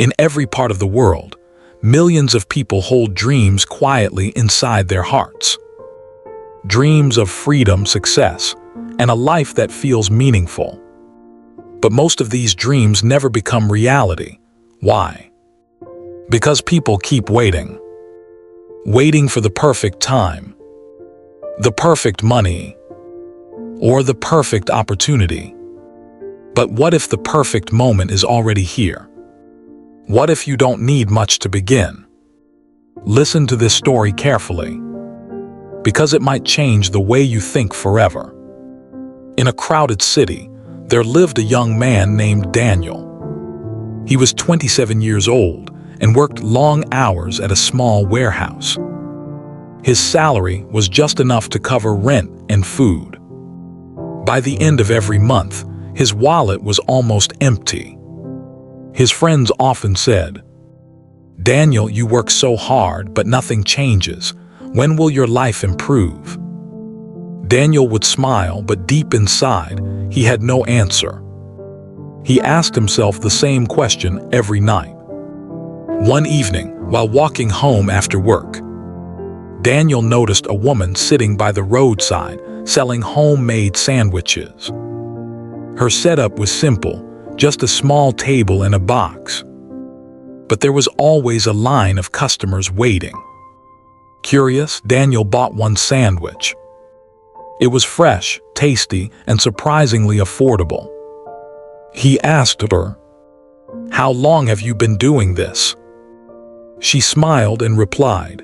In every part of the world, millions of people hold dreams quietly inside their hearts. Dreams of freedom, success, and a life that feels meaningful. But most of these dreams never become reality. Why? Because people keep waiting. Waiting for the perfect time, the perfect money, or the perfect opportunity. But what if the perfect moment is already here? What if you don't need much to begin? Listen to this story carefully, because it might change the way you think forever. In a crowded city, there lived a young man named Daniel. He was 27 years old and worked long hours at a small warehouse. His salary was just enough to cover rent and food. By the end of every month, his wallet was almost empty. His friends often said, "Daniel, you work so hard, but nothing changes. When will your life improve?" Daniel would smile, but deep inside, he had no answer. He asked himself the same question every night. One evening, while walking home after work, Daniel noticed a woman sitting by the roadside selling homemade sandwiches. Her setup was simple, just a small table and a box. But there was always a line of customers waiting. Curious, Daniel bought one sandwich. It was fresh, tasty, and surprisingly affordable. He asked her, "How long have you been doing this?" She smiled and replied,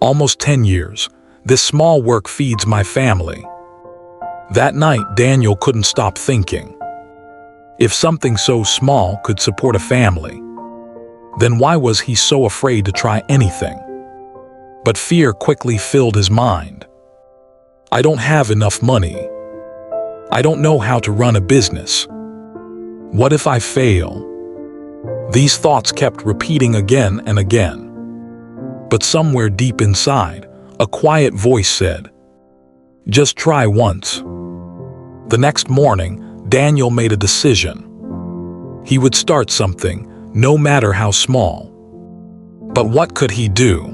"Almost 10 years. This small work feeds my family." That night, Daniel couldn't stop thinking. If something so small could support a family, then why was he so afraid to try anything? But fear quickly filled his mind. "I don't have enough money. I don't know how to run a business. What if I fail?" These thoughts kept repeating again and again. But somewhere deep inside, a quiet voice said, "Just try once." The next morning, Daniel made a decision. He would start something, no matter how small. But what could he do?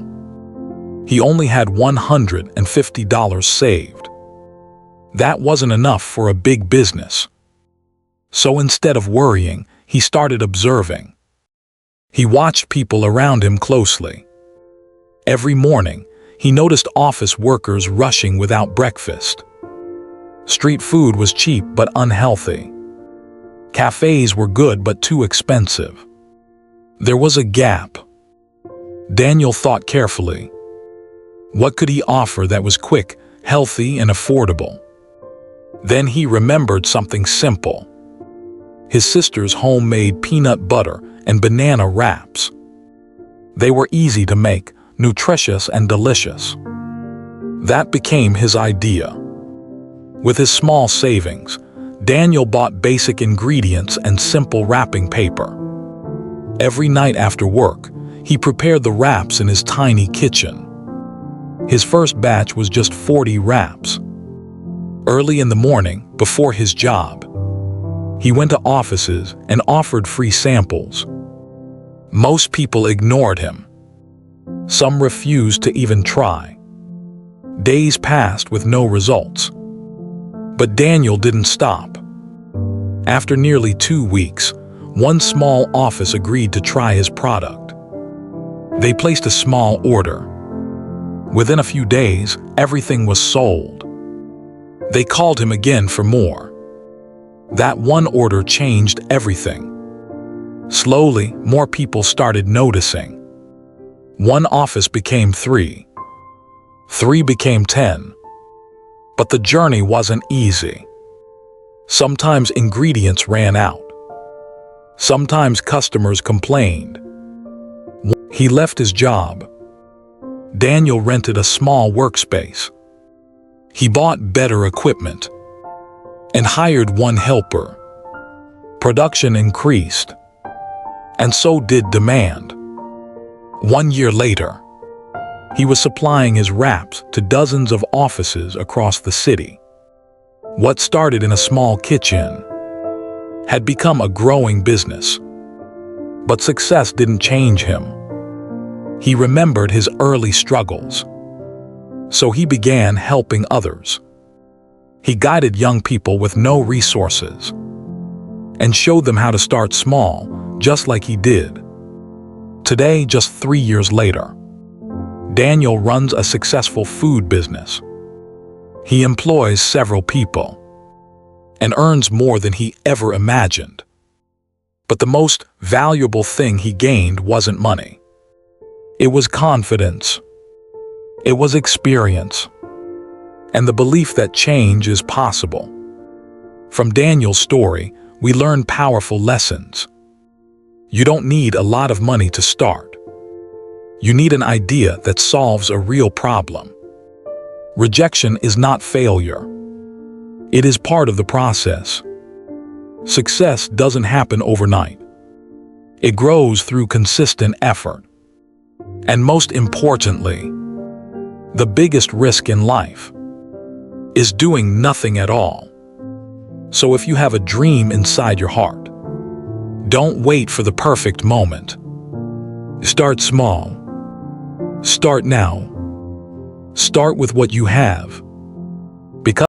He only had $150 saved. That wasn't enough for a big business. So instead of worrying, he started observing. He watched people around him closely. Every morning, he noticed office workers rushing without breakfast. Street food was cheap but unhealthy. Cafes were good but too expensive. There was a gap. Daniel thought carefully. What could he offer that was quick, healthy, and affordable? Then he remembered something simple. His sister's homemade peanut butter and banana wraps. They were easy to make, nutritious and delicious. That became his idea. With his small savings, Daniel bought basic ingredients and simple wrapping paper. Every night after work, he prepared the wraps in his tiny kitchen. His first batch was just 40 wraps. Early in the morning, before his job, he went to offices and offered free samples. Most people ignored him. Some refused to even try. Days passed with no results. But Daniel didn't stop. After nearly 2 weeks, one small office agreed to try his product. They placed a small order. Within a few days, everything was sold. They called him again for more. That one order changed everything. Slowly, more people started noticing. One office became 3. 3 became 10. But the journey wasn't easy. Sometimes ingredients ran out. Sometimes customers complained. He left his job. Daniel rented a small workspace. He bought better equipment and hired one helper. Production increased, and so did demand. 1 year later, he was supplying his wraps to dozens of offices across the city. What started in a small kitchen had become a growing business. But success didn't change him. He remembered his early struggles. So he began helping others. He guided young people with no resources and showed them how to start small, just like he did. Today, just 3 years later, Daniel runs a successful food business. He employs several people and earns more than he ever imagined. But the most valuable thing he gained wasn't money. It was confidence. It was experience. And the belief that change is possible. From Daniel's story, we learn powerful lessons. You don't need a lot of money to start. You need an idea that solves a real problem. Rejection is not failure. It is part of the process. Success doesn't happen overnight. It grows through consistent effort. And most importantly, the biggest risk in life is doing nothing at all. So if you have a dream inside your heart, don't wait for the perfect moment. Start small. Start now. Start with what you have.